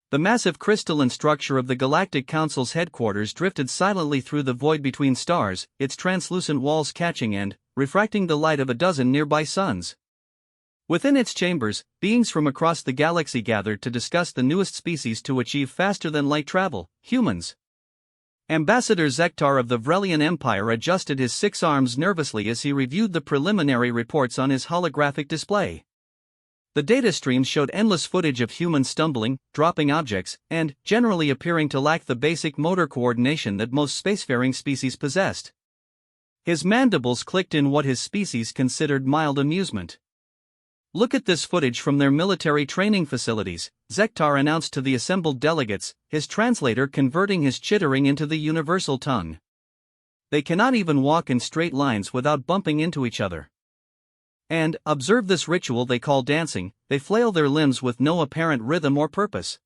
The massive crystalline structure of the Galactic Council's headquarters drifted silently through the void between stars, its translucent walls catching and refracting the light of a dozen nearby suns. Within its chambers, beings from across the galaxy gathered to discuss the newest species to achieve faster-than-light travel, humans. Ambassador Zektar of the Vrelian Empire adjusted his 6 arms nervously as he reviewed the preliminary reports on his holographic display. The data streams showed endless footage of humans stumbling, dropping objects, and generally appearing to lack the basic motor coordination that most spacefaring species possessed. His mandibles clicked in what his species considered mild amusement. "Look at this footage from their military training facilities," Zektar announced to the assembled delegates, his translator converting his chittering into the universal tongue. "They cannot even walk in straight lines without bumping into each other. And, observe this ritual they call dancing, they flail their limbs with no apparent rhythm or purpose."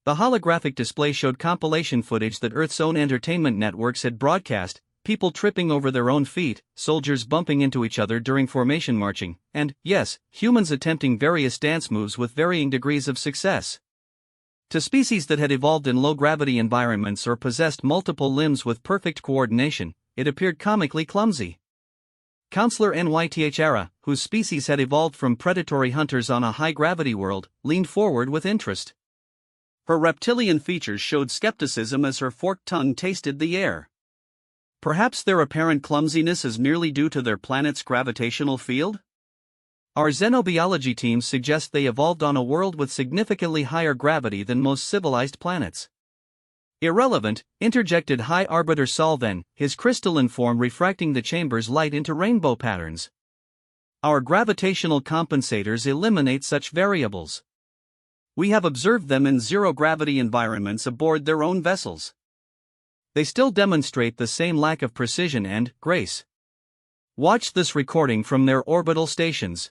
The holographic display showed compilation footage that Earth's own entertainment networks had broadcast, people tripping over their own feet, soldiers bumping into each other during formation marching, and, yes, humans attempting various dance moves with varying degrees of success. To species that had evolved in low-gravity environments or possessed multiple limbs with perfect coordination, it appeared comically clumsy. Counselor Nythra, whose species had evolved from predatory hunters on a high-gravity world, leaned forward with interest. Her reptilian features showed skepticism as her forked tongue tasted the air. Perhaps their apparent clumsiness is merely due to their planet's gravitational field? Our xenobiology teams suggest they evolved on a world with significantly higher gravity than most civilized planets. Irrelevant, interjected High Arbiter Solven, his crystalline form refracting the chamber's light into rainbow patterns. Our gravitational compensators eliminate such variables. We have observed them in zero-gravity environments aboard their own vessels. They still demonstrate the same lack of precision and grace. Watch this recording from their orbital stations.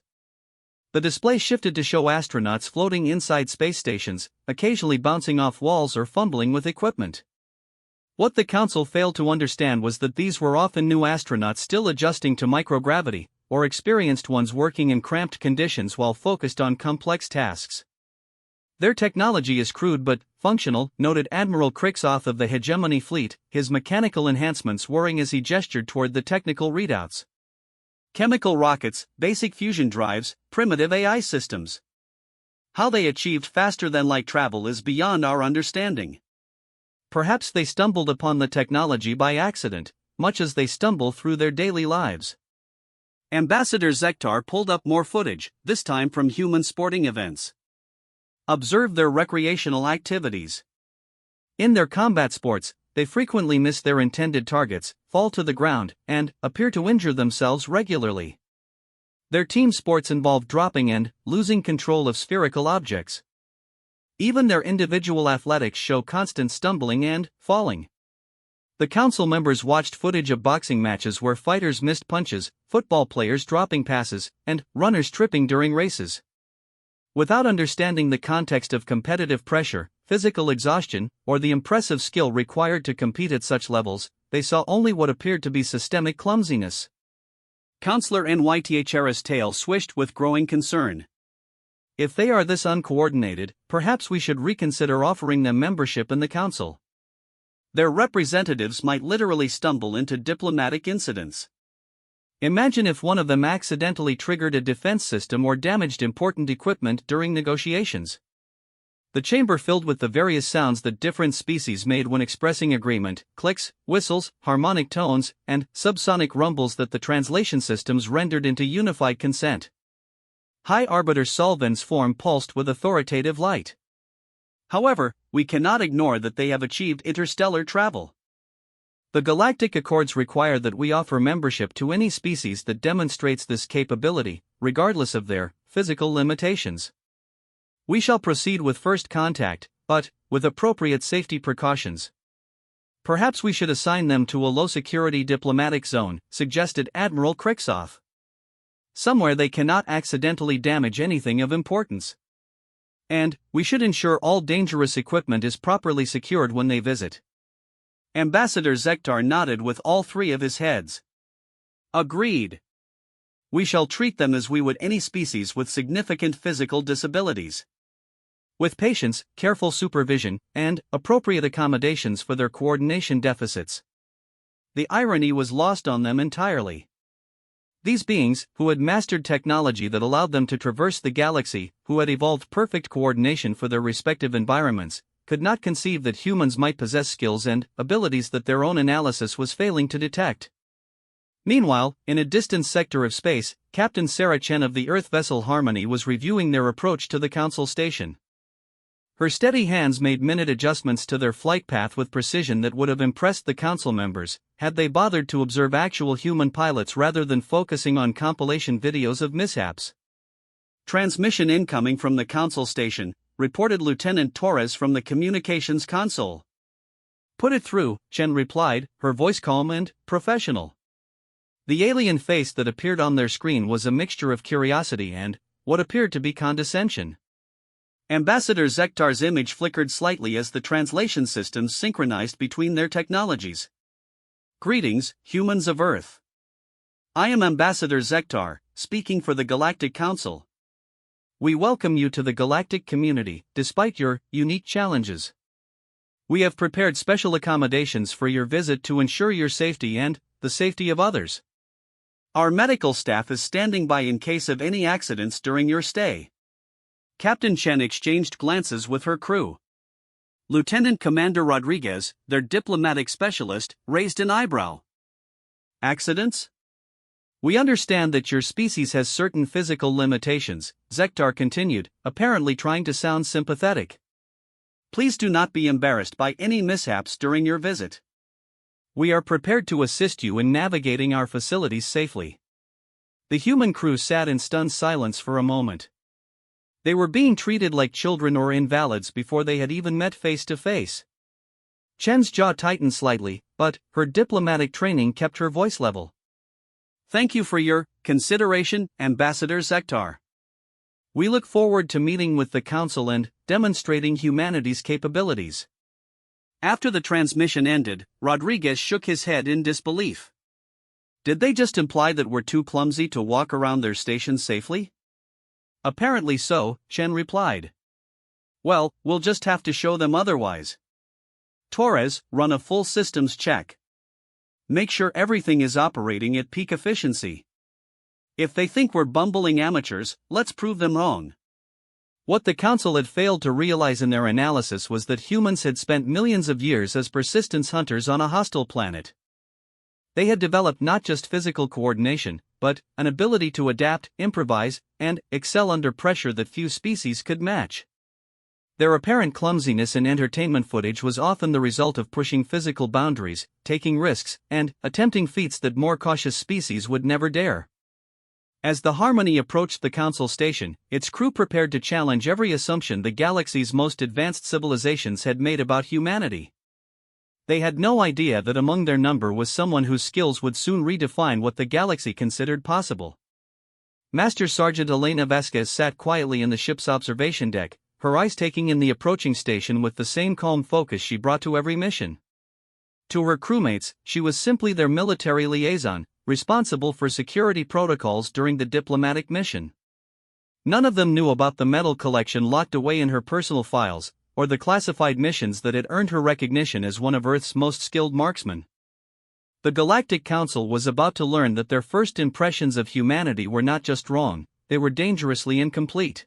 The display shifted to show astronauts floating inside space stations, occasionally bouncing off walls or fumbling with equipment. What the Council failed to understand was that these were often new astronauts still adjusting to microgravity, or experienced ones working in cramped conditions while focused on complex tasks. "Their technology is crude but functional," noted Admiral Kriksoth of the Hegemony Fleet, his mechanical enhancements whirring as he gestured toward the technical readouts. "Chemical rockets, basic fusion drives, primitive AI systems. How they achieved faster-than-light travel is beyond our understanding. Perhaps they stumbled upon the technology by accident, much as they stumble through their daily lives." Ambassador Zektar pulled up more footage, this time from human sporting events. "Observe their recreational activities. In their combat sports, they frequently miss their intended targets, fall to the ground, and appear to injure themselves regularly. Their team sports involve dropping and losing control of spherical objects. Even their individual athletics show constant stumbling and falling." The Council members watched footage of boxing matches where fighters missed punches, football players dropping passes, and runners tripping during races. Without understanding the context of competitive pressure, physical exhaustion, or the impressive skill required to compete at such levels, they saw only what appeared to be systemic clumsiness. Counselor Nythra's tail swished with growing concern. "If they are this uncoordinated, perhaps we should reconsider offering them membership in the Council. Their representatives might literally stumble into diplomatic incidents. Imagine if one of them accidentally triggered a defense system or damaged important equipment during negotiations." The chamber filled with the various sounds that different species made when expressing agreement, clicks, whistles, harmonic tones, and subsonic rumbles that the translation systems rendered into unified consent. High Arbiter Solven's form pulsed with authoritative light. "However, we cannot ignore that they have achieved interstellar travel. The Galactic Accords require that we offer membership to any species that demonstrates this capability, regardless of their physical limitations. We shall proceed with first contact, but with appropriate safety precautions. Perhaps we should assign them to a low-security diplomatic zone," suggested Admiral Kriksoth. "Somewhere they cannot accidentally damage anything of importance. And we should ensure all dangerous equipment is properly secured when they visit." Ambassador Zektar nodded with all 3 of his heads. "Agreed. We shall treat them as we would any species with significant physical disabilities. with patience, careful supervision, and appropriate accommodations for their coordination deficits. The irony was lost on them entirely. These beings, who had mastered technology that allowed them to traverse the galaxy, who had evolved perfect coordination for their respective environments, could not conceive that humans might possess skills and abilities that their own analysis was failing to detect. Meanwhile, in a distant sector of space, Captain Sarah Chen of the Earth vessel Harmony was reviewing their approach to the Council station. Her steady hands made minute adjustments to their flight path with precision that would have impressed the Council members, had they bothered to observe actual human pilots rather than focusing on compilation videos of mishaps. "Transmission incoming from the Council station," reported Lieutenant Torres from the communications console. "Put it through," Chen replied, her voice calm and professional. The alien face that appeared on their screen was a mixture of curiosity and what appeared to be condescension. Ambassador Zektar's image flickered slightly as the translation systems synchronized between their technologies. "Greetings, humans of Earth. I am Ambassador Zektar, speaking for the Galactic Council. We welcome you to the galactic community, despite your unique challenges. We have prepared special accommodations for your visit to ensure your safety and the safety of others. Our medical staff is standing by in case of any accidents during your stay." Captain Chen exchanged glances with her crew. Lieutenant Commander Rodriguez, their diplomatic specialist, raised an eyebrow. "Accidents? We understand that your species has certain physical limitations," Zektar continued, apparently trying to sound sympathetic. "Please do not be embarrassed by any mishaps during your visit. We are prepared to assist you in navigating our facilities safely." The human crew sat in stunned silence for a moment. They were being treated like children or invalids before they had even met face to face. Chen's jaw tightened slightly, but her diplomatic training kept her voice level. "Thank you for your consideration, Ambassador Zektar. We look forward to meeting with the Council and demonstrating humanity's capabilities." After the transmission ended, Rodriguez shook his head in disbelief. "Did they just imply that we're too clumsy to walk around their station safely?" "Apparently so," Chen replied. "Well, we'll just have to show them otherwise. Torres, run a full systems check. Make sure everything is operating at peak efficiency. If they think we're bumbling amateurs, let's prove them wrong." What the Council had failed to realize in their analysis was that humans had spent millions of years as persistence hunters on a hostile planet. They had developed not just physical coordination, but an ability to adapt, improvise, and excel under pressure that few species could match. Their apparent clumsiness in entertainment footage was often the result of pushing physical boundaries, taking risks, and attempting feats that more cautious species would never dare. As the Harmony approached the Council station, its crew prepared to challenge every assumption the galaxy's most advanced civilizations had made about humanity. They had no idea that among their number was someone whose skills would soon redefine what the galaxy considered possible. Master Sergeant Elena Vasquez sat quietly in the ship's observation deck, her eyes taking in the approaching station with the same calm focus she brought to every mission. To her crewmates, she was simply their military liaison, responsible for security protocols during the diplomatic mission. None of them knew about the metal collection locked away in her personal files, or the classified missions that had earned her recognition as one of Earth's most skilled marksmen. The Galactic Council was about to learn that their first impressions of humanity were not just wrong, they were dangerously incomplete.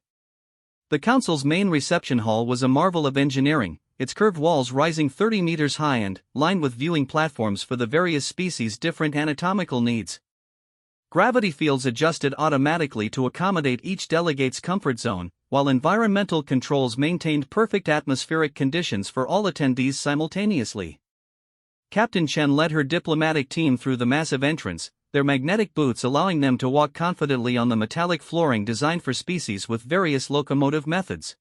The Council's main reception hall was a marvel of engineering, its curved walls rising 30 meters high and lined with viewing platforms for the various species' different anatomical needs. Gravity fields adjusted automatically to accommodate each delegate's comfort zone, while environmental controls maintained perfect atmospheric conditions for all attendees simultaneously. Captain Chen led her diplomatic team through the massive entrance, their magnetic boots allowing them to walk confidently on the metallic flooring designed for species with various locomotive methods.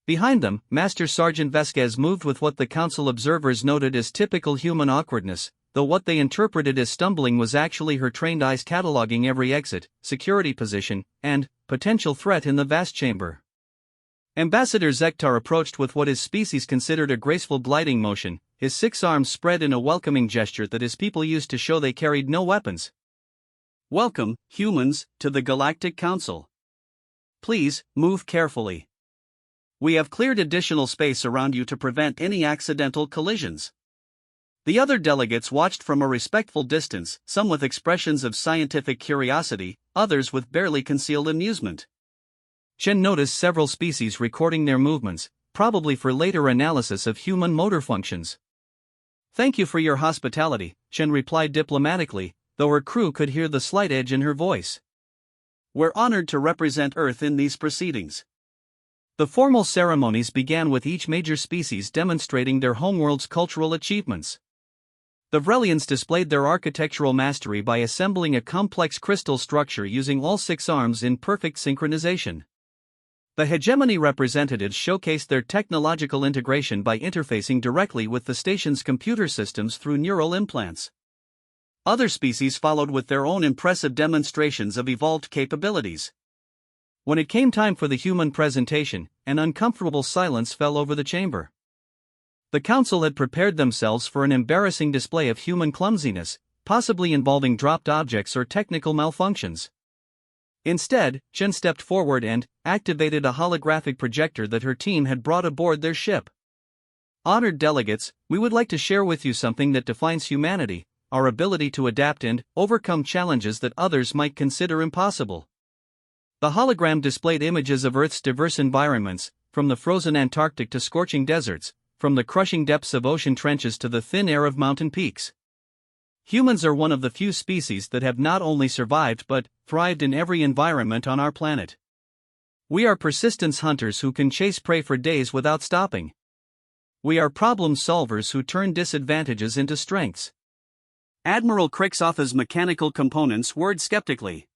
Behind them, Master Sergeant Vasquez moved with what the Council observers noted as typical human awkwardness, though what they interpreted as stumbling was actually her trained eyes cataloging every exit, security position, and potential threat in the vast chamber. Ambassador Zektar approached with what his species considered a graceful gliding motion, his 6 arms spread in a welcoming gesture that his people used to show they carried no weapons. "Welcome, humans, to the Galactic Council. Please, move carefully. We have cleared additional space around you to prevent any accidental collisions. The other delegates watched from a respectful distance, some with expressions of scientific curiosity, others with barely concealed amusement. Chen noticed several species recording their movements, probably for later analysis of human motor functions. Thank you for your hospitality, Chen replied diplomatically, though her crew could hear the slight edge in her voice. We're honored to represent Earth in these proceedings. The formal ceremonies began with each major species demonstrating their homeworld's cultural achievements. The Vrelians displayed their architectural mastery by assembling a complex crystal structure using all 6 arms in perfect synchronization. The hegemony representatives showcased their technological integration by interfacing directly with the station's computer systems through neural implants. Other species followed with their own impressive demonstrations of evolved capabilities. When it came time for the human presentation, an uncomfortable silence fell over the chamber. The council had prepared themselves for an embarrassing display of human clumsiness, possibly involving dropped objects or technical malfunctions. Instead, Chen stepped forward and activated a holographic projector that her team had brought aboard their ship. Honored delegates, we would like to share with you something that defines humanity, our ability to adapt and overcome challenges that others might consider impossible. The hologram displayed images of Earth's diverse environments, from the frozen Antarctic to scorching deserts, from the crushing depths of ocean trenches to the thin air of mountain peaks. Humans are one of the few species that have not only survived but thrived in every environment on our planet. We are persistence hunters who can chase prey for days without stopping. We are problem solvers who turn disadvantages into strengths. Admiral Krixoff's mechanical components whirred skeptically.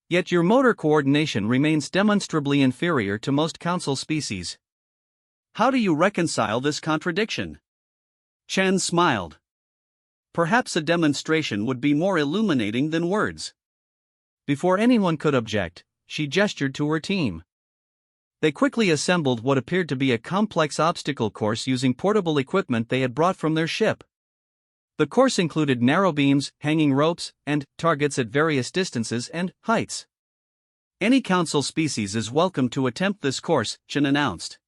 Yet your motor coordination remains demonstrably inferior to most council species. How do you reconcile this contradiction? Chen smiled. Perhaps a demonstration would be more illuminating than words. Before anyone could object, she gestured to her team. They quickly assembled what appeared to be a complex obstacle course using portable equipment they had brought from their ship. The course included narrow beams, hanging ropes, and targets at various distances and heights. Any council species is welcome to attempt this course, Chen announced.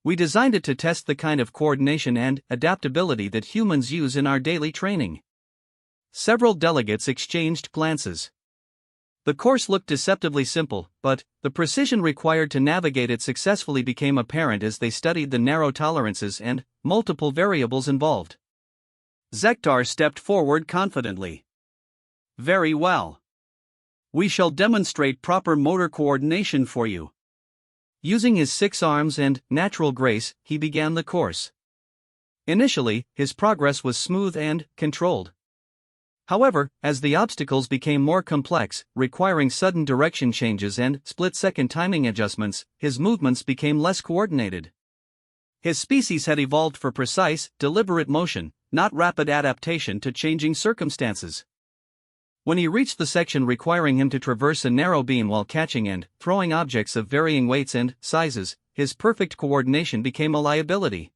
We designed it to test the kind of coordination and adaptability that humans use in our daily training. Several delegates exchanged glances. The course looked deceptively simple, but the precision required to navigate it successfully became apparent as they studied the narrow tolerances and multiple variables involved. Zektar stepped forward confidently. Very well. We shall demonstrate proper motor coordination for you. Using his 6 arms and natural grace, he began the course. Initially, his progress was smooth and controlled. However, as the obstacles became more complex, requiring sudden direction changes and split-second timing adjustments, his movements became less coordinated. His species had evolved for precise, deliberate motion, not rapid adaptation to changing circumstances. When he reached the section requiring him to traverse a narrow beam while catching and throwing objects of varying weights and sizes, his perfect coordination became a liability.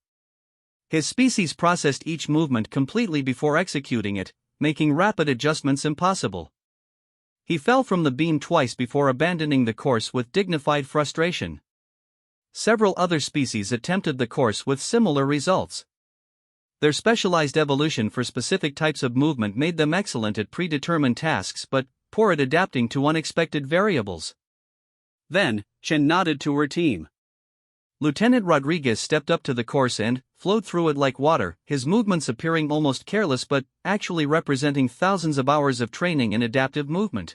His species processed each movement completely before executing it, making rapid adjustments impossible. He fell from the beam twice before abandoning the course with dignified frustration. Several other species attempted the course with similar results. Their specialized evolution for specific types of movement made them excellent at predetermined tasks but poor at adapting to unexpected variables. Then, Chen nodded to her team. Lieutenant Rodriguez stepped up to the course and flowed through it like water, his movements appearing almost careless but actually representing thousands of hours of training in adaptive movement.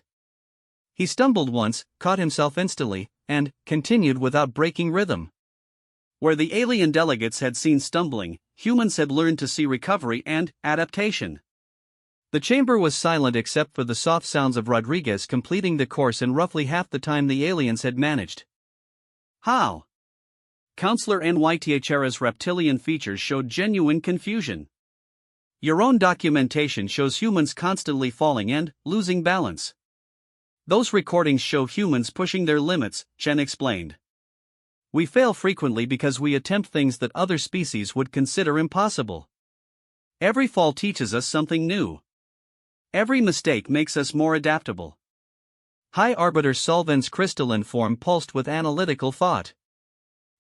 He stumbled once, caught himself instantly, and continued without breaking rhythm. Where the alien delegates had seen stumbling, humans had learned to see recovery and adaptation. The chamber was silent except for the soft sounds of Rodriguez completing the course in roughly half the time the aliens had managed. How? Counselor NYTHR's reptilian features showed genuine confusion. Your own documentation shows humans constantly falling and losing balance. Those recordings show humans pushing their limits, Chen explained. We fail frequently because we attempt things that other species would consider impossible. Every fall teaches us something new. Every mistake makes us more adaptable. High Arbiter Solven's crystalline form pulsed with analytical thought.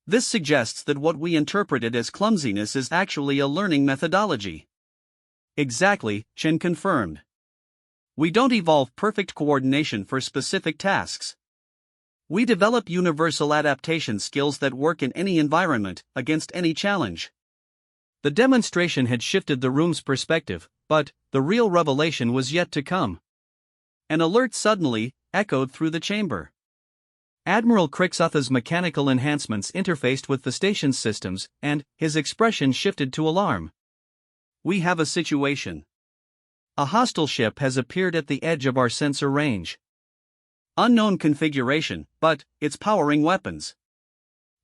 This suggests that what we interpreted as clumsiness is actually a learning methodology. Exactly, Chen confirmed. We don't evolve perfect coordination for specific tasks. We develop universal adaptation skills that work in any environment, against any challenge. The demonstration had shifted the room's perspective, but the real revelation was yet to come. An alert suddenly echoed through the chamber. Admiral Crixotha's mechanical enhancements interfaced with the station's systems, and his expression shifted to alarm. We have a situation. A hostile ship has appeared at the edge of our sensor range. Unknown configuration, but it's powering weapons.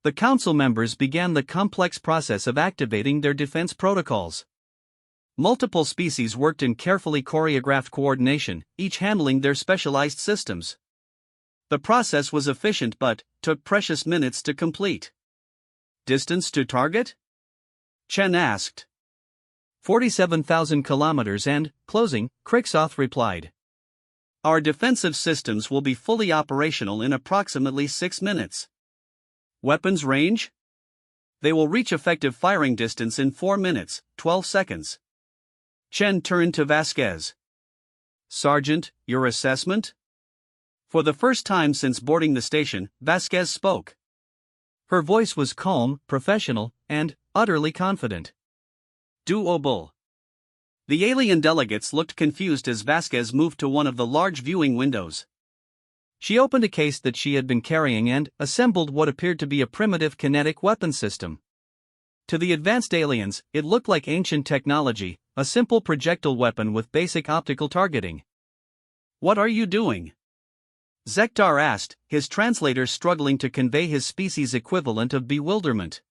The council members began the complex process of activating their defense protocols. Multiple species worked in carefully choreographed coordination, each handling their specialized systems. The process was efficient but took precious minutes to complete. Distance to target? Chen asked. 47,000 kilometers and, closing, Crixoth replied. Our defensive systems will be fully operational in approximately 6 minutes. Weapons range? They will reach effective firing distance in 4 minutes, 12 seconds. Chen turned to Vasquez. Sergeant, your assessment? For the first time since boarding the station, Vasquez spoke. Her voice was calm, professional, and utterly confident. Doable. The alien delegates looked confused as Vasquez moved to one of the large viewing windows. She opened a case that she had been carrying and assembled what appeared to be a primitive kinetic weapon system. To the advanced aliens, it looked like ancient technology, a simple projectile weapon with basic optical targeting. What are you doing? Zektar asked, his translator struggling to convey his species' equivalent of bewilderment.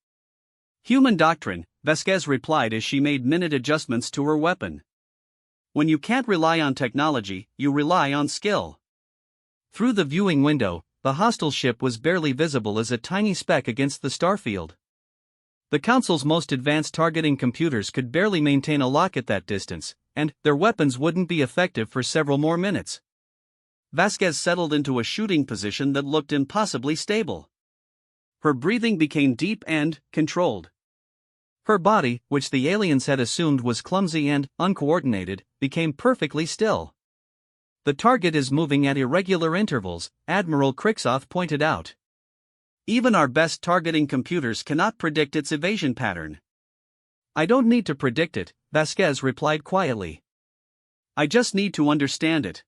Human doctrine, Vasquez replied as she made minute adjustments to her weapon. When you can't rely on technology, you rely on skill. Through the viewing window, the hostile ship was barely visible as a tiny speck against the starfield. The Council's most advanced targeting computers could barely maintain a lock at that distance, and their weapons wouldn't be effective for several more minutes. Vasquez settled into a shooting position that looked impossibly stable. Her breathing became deep and controlled. Her body, which the aliens had assumed was clumsy and uncoordinated, became perfectly still. The target is moving at irregular intervals, Admiral Crixoth pointed out. Even our best targeting computers cannot predict its evasion pattern. I don't need to predict it, Vasquez replied quietly. I just need to understand it.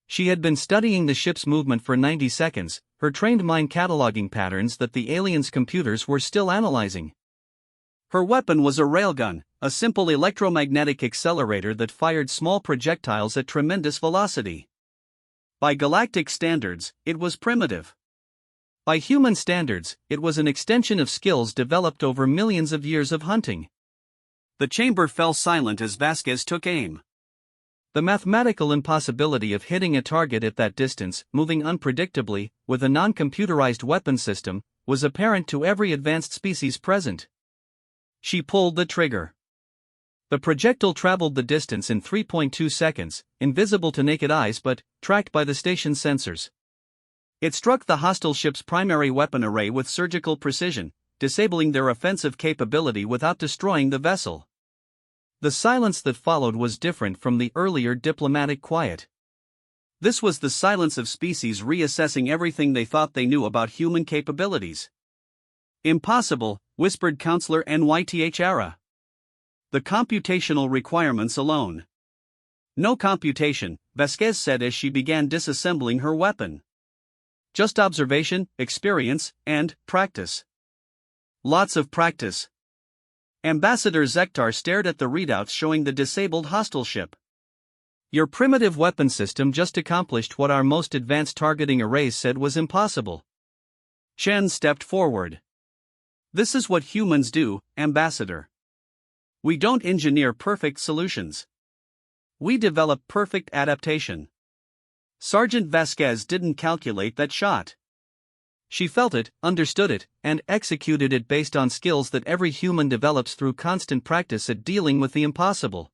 She had been studying the ship's movement for 90 seconds, her trained mind cataloging patterns that the aliens' computers were still analyzing. Her weapon was a railgun, a simple electromagnetic accelerator that fired small projectiles at tremendous velocity. By galactic standards, it was primitive. By human standards, it was an extension of skills developed over millions of years of hunting. The chamber fell silent as Vasquez took aim. The mathematical impossibility of hitting a target at that distance, moving unpredictably, with a non-computerized weapon system, was apparent to every advanced species present. She pulled the trigger. The projectile traveled the distance in 3.2 seconds, invisible to naked eyes but tracked by the station's sensors. It struck the hostile ship's primary weapon array with surgical precision, disabling their offensive capability without destroying the vessel. The silence that followed was different from the earlier diplomatic quiet. This was the silence of species reassessing everything they thought they knew about human capabilities. Impossible, whispered Counselor NYTHRA. The computational requirements alone. No computation, Vasquez said as she began disassembling her weapon. Just observation, experience, and practice. Lots of practice. Ambassador Zektar stared at the readouts showing the disabled hostile ship. Your primitive weapon system just accomplished what our most advanced targeting arrays said was impossible. Chen stepped forward. This is what humans do, Ambassador. We don't engineer perfect solutions. We develop perfect adaptation. Sergeant Vasquez didn't calculate that shot. She felt it, understood it, and executed it based on skills that every human develops through constant practice at dealing with the impossible.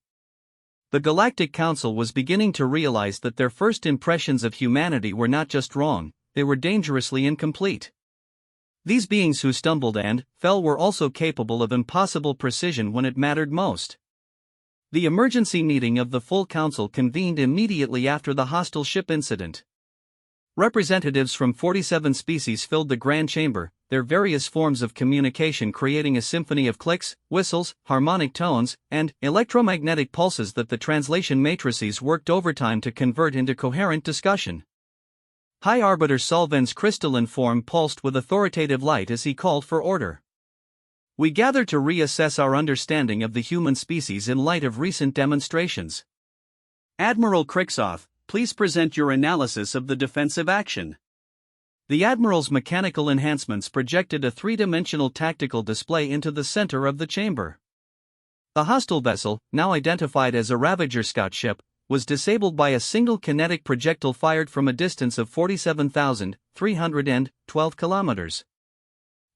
The Galactic Council was beginning to realize that their first impressions of humanity were not just wrong, they were dangerously incomplete. These beings who stumbled and fell were also capable of impossible precision when it mattered most. The emergency meeting of the full council convened immediately after the hostile ship incident. Representatives from 47 species filled the grand chamber, their various forms of communication creating a symphony of clicks, whistles, harmonic tones, and electromagnetic pulses that the translation matrices worked overtime to convert into coherent discussion. High Arbiter Solven's crystalline form pulsed with authoritative light as he called for order. We gather to reassess our understanding of the human species in light of recent demonstrations. Admiral Kriksoff, please present your analysis of the defensive action. The Admiral's mechanical enhancements projected a three-dimensional tactical display into the center of the chamber. The hostile vessel, now identified as a Ravager scout ship, was disabled by a single kinetic projectile fired from a distance of 47,312 kilometers.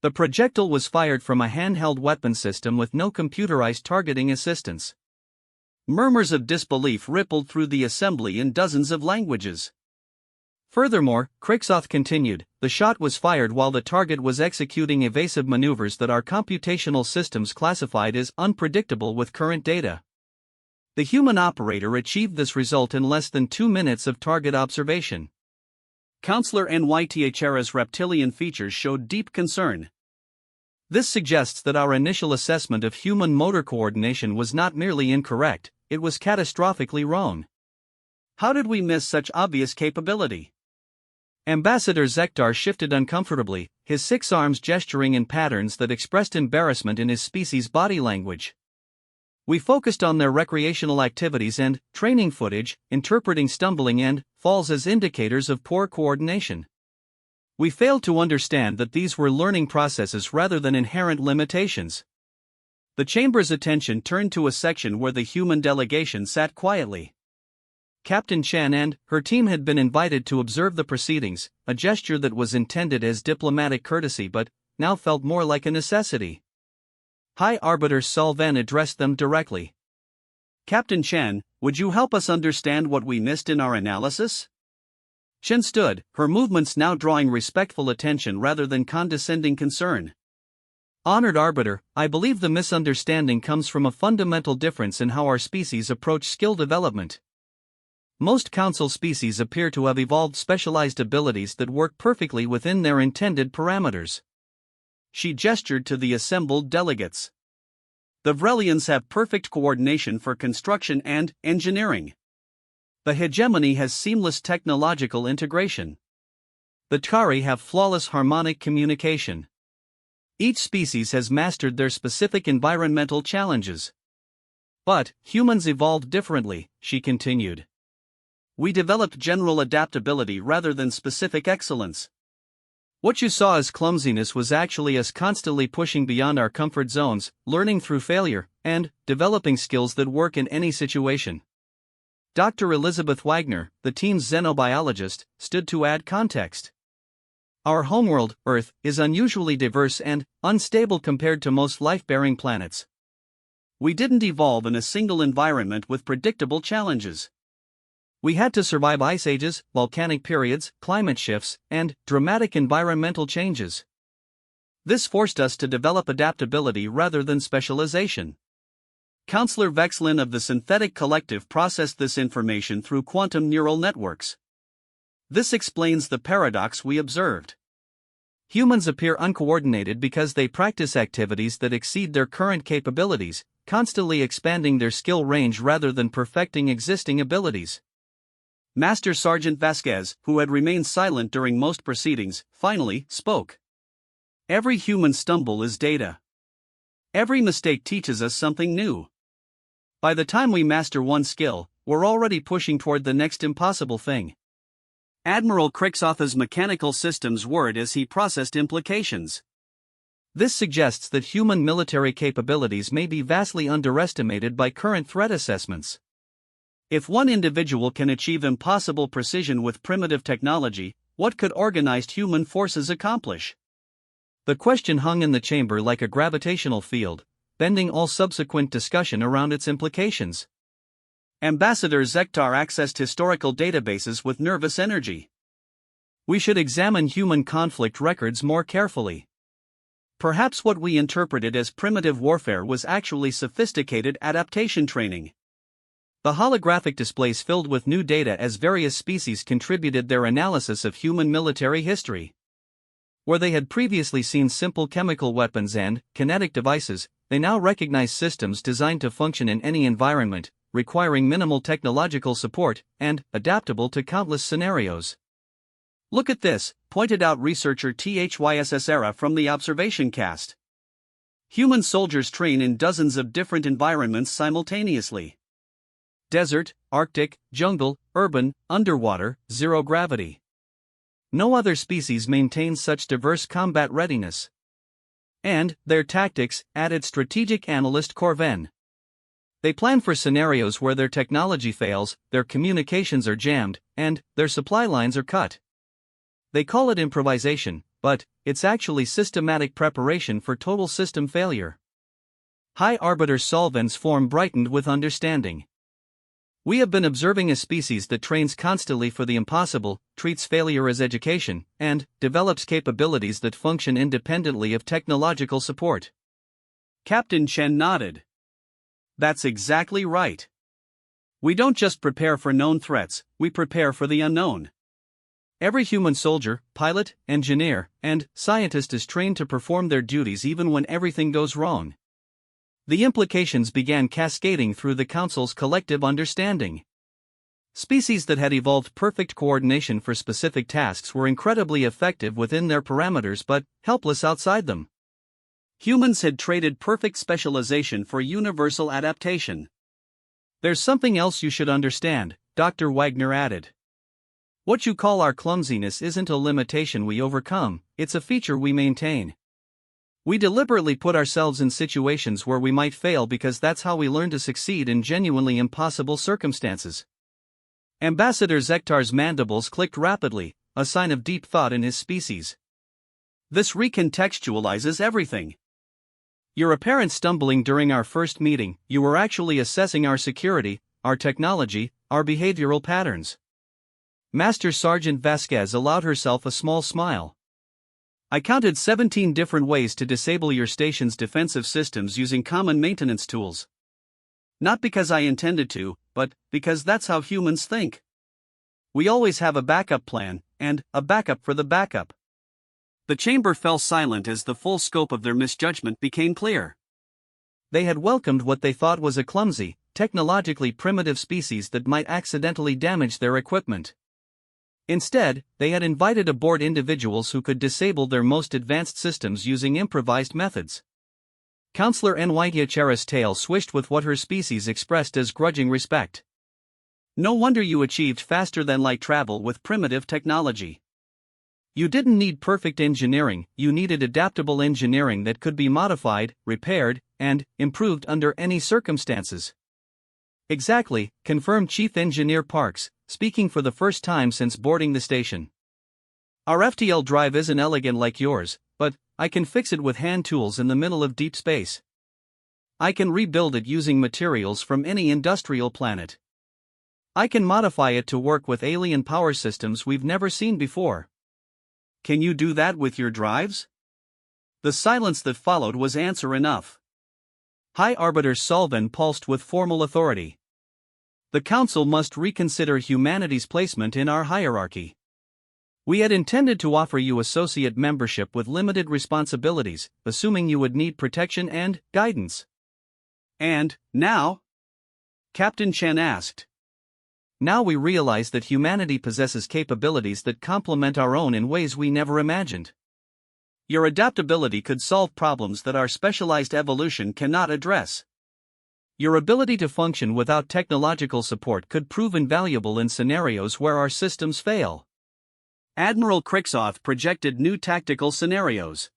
The projectile was fired from a handheld weapon system with no computerized targeting assistance. Murmurs of disbelief rippled through the assembly in dozens of languages. Furthermore, Kriksoff continued, the shot was fired while the target was executing evasive maneuvers that our computational systems classified as unpredictable with current data. The human operator achieved this result in less than 2 minutes of target observation. Counselor NYTHR's reptilian features showed deep concern. This suggests that our initial assessment of human motor coordination was not merely incorrect, it was catastrophically wrong. How did we miss such obvious capability? Ambassador Zektar shifted uncomfortably, his 6 arms gesturing in patterns that expressed embarrassment in his species' body language. We focused on their recreational activities and training footage, interpreting stumbling and falls as indicators of poor coordination. We failed to understand that these were learning processes rather than inherent limitations. The chamber's attention turned to a section where the human delegation sat quietly. Captain Chen and her team had been invited to observe the proceedings, a gesture that was intended as diplomatic courtesy but now felt more like a necessity. High Arbiter Solven addressed them directly. Captain Chen, would you help us understand what we missed in our analysis? Chen stood, her movements now drawing respectful attention rather than condescending concern. Honored Arbiter, I believe the misunderstanding comes from a fundamental difference in how our species approach skill development. Most council species appear to have evolved specialized abilities that work perfectly within their intended parameters. She gestured to the assembled delegates. The Vrelians have perfect coordination for construction and engineering. The hegemony has seamless technological integration. The Tari have flawless harmonic communication. Each species has mastered their specific environmental challenges. But humans evolved differently, she continued. We developed general adaptability rather than specific excellence. What you saw as clumsiness was actually us constantly pushing beyond our comfort zones, learning through failure, and developing skills that work in any situation. Dr. Elizabeth Wagner, the team's xenobiologist, stood to add context. Our homeworld, Earth, is unusually diverse and unstable compared to most life-bearing planets. We didn't evolve in a single environment with predictable challenges. We had to survive ice ages, volcanic periods, climate shifts, and dramatic environmental changes. This forced us to develop adaptability rather than specialization. Counselor Vexlin of the Synthetic Collective processed this information through quantum neural networks. This explains the paradox we observed. Humans appear uncoordinated because they practice activities that exceed their current capabilities, constantly expanding their skill range rather than perfecting existing abilities. Master Sergeant Vasquez, who had remained silent during most proceedings, finally spoke. Every human stumble is data. Every mistake teaches us something new. By the time we master one skill, we're already pushing toward the next impossible thing. Admiral Kriksoff's mechanical systems whirred as he processed implications. This suggests that human military capabilities may be vastly underestimated by current threat assessments. If one individual can achieve impossible precision with primitive technology, what could organized human forces accomplish? The question hung in the chamber like a gravitational field, bending all subsequent discussion around its implications. Ambassador Zektar accessed historical databases with nervous energy. We should examine human conflict records more carefully. Perhaps what we interpreted as primitive warfare was actually sophisticated adaptation training. The holographic displays filled with new data as various species contributed their analysis of human military history. Where they had previously seen simple chemical weapons and kinetic devices, they now recognize systems designed to function in any environment, requiring minimal technological support, and adaptable to countless scenarios. "Look at this," pointed out researcher THYSSERA from the observation cast. "Human soldiers train in dozens of different environments simultaneously. Desert, Arctic, jungle, urban, underwater, zero gravity. No other species maintains such diverse combat readiness. And their tactics," added strategic analyst Corven. "They plan for scenarios where their technology fails, their communications are jammed, and their supply lines are cut. They call it improvisation, but it's actually systematic preparation for total system failure." High Arbiter Solven's form brightened with understanding. "We have been observing a species that trains constantly for the impossible, treats failure as education, and develops capabilities that function independently of technological support." Captain Chen nodded. "That's exactly right. We don't just prepare for known threats, we prepare for the unknown. Every human soldier, pilot, engineer, and scientist is trained to perform their duties even when everything goes wrong." The implications began cascading through the Council's collective understanding. Species that had evolved perfect coordination for specific tasks were incredibly effective within their parameters but helpless outside them. Humans had traded perfect specialization for universal adaptation. "There's something else you should understand," Dr. Wagner added. "What you call our clumsiness isn't a limitation we overcome, it's a feature we maintain. We deliberately put ourselves in situations where we might fail because that's how we learn to succeed in genuinely impossible circumstances." Ambassador Zektar's mandibles clicked rapidly, a sign of deep thought in his species. "This recontextualizes everything. Your apparent stumbling during our first meeting, you were actually assessing our security, our technology, our behavioral patterns." Master Sergeant Vasquez allowed herself a small smile. "I counted 17 different ways to disable your station's defensive systems using common maintenance tools. Not because I intended to, but because that's how humans think. We always have a backup plan, and a backup for the backup." The chamber fell silent as the full scope of their misjudgment became clear. They had welcomed what they thought was a clumsy, technologically primitive species that might accidentally damage their equipment. Instead, they had invited aboard individuals who could disable their most advanced systems using improvised methods. Counselor Nythchera's tail swished with what her species expressed as grudging respect. "No wonder you achieved faster-than-light travel with primitive technology. You didn't need perfect engineering, you needed adaptable engineering that could be modified, repaired, and improved under any circumstances." "Exactly," confirmed Chief Engineer Parks, speaking for the first time since boarding the station. "Our FTL drive isn't elegant like yours, but I can fix it with hand tools in the middle of deep space. I can rebuild it using materials from any industrial planet. I can modify it to work with alien power systems we've never seen before." "Can you do that with your drives?" The silence that followed was answer enough. High Arbiter Solven pulsed with formal authority. "The Council must reconsider humanity's placement in our hierarchy. We had intended to offer you associate membership with limited responsibilities, assuming you would need protection and guidance." "And now?" Captain Chen asked. "Now we realize that humanity possesses capabilities that complement our own in ways we never imagined. Your adaptability could solve problems that our specialized evolution cannot address. Your ability to function without technological support could prove invaluable in scenarios where our systems fail." Admiral Kriksoff projected new tactical scenarios.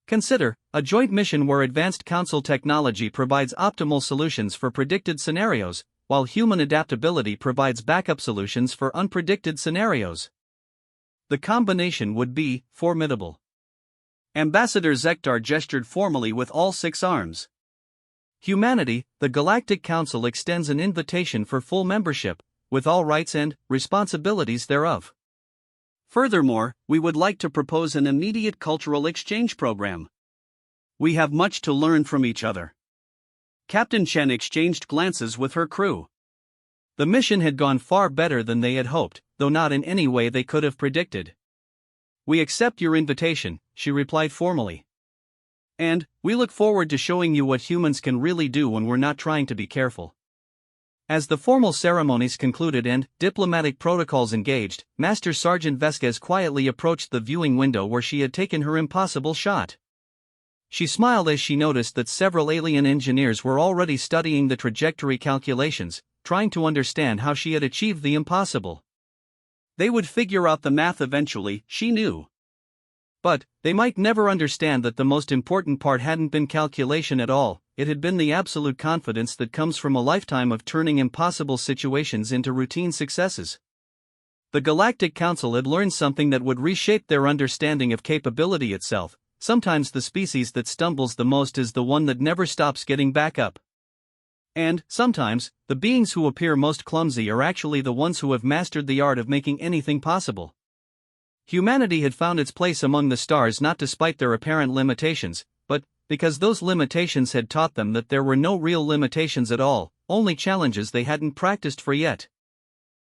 "Consider a joint mission where advanced Council technology provides optimal solutions for predicted scenarios, while human adaptability provides backup solutions for unpredicted scenarios. The combination would be formidable." Ambassador Zektar gestured formally with all 6 arms. "Humanity, the Galactic Council extends an invitation for full membership, with all rights and responsibilities thereof. Furthermore, we would like to propose an immediate cultural exchange program. We have much to learn from each other. Captain Chen exchanged glances with her crew. The mission had gone far better than they had hoped, though not in any way they could have predicted. We accept your invitation, she replied formally. And, we look forward to showing you what humans can really do when we're not trying to be careful. As the formal ceremonies concluded and diplomatic protocols engaged, Master Sergeant Vasquez quietly approached the viewing window where she had taken her impossible shot. She smiled as she noticed that several alien engineers were already studying the trajectory calculations, trying to understand how she had achieved the impossible. They would figure out the math eventually, she knew. But, they might never understand that the most important part hadn't been calculation at all, it had been the absolute confidence that comes from a lifetime of turning impossible situations into routine successes. The Galactic Council had learned something that would reshape their understanding of capability itself. Sometimes the species that stumbles the most is the one that never stops getting back up. And, sometimes, the beings who appear most clumsy are actually the ones who have mastered the art of making anything possible. Humanity had found its place among the stars not despite their apparent limitations, but because those limitations had taught them that there were no real limitations at all, only challenges they hadn't practiced for yet.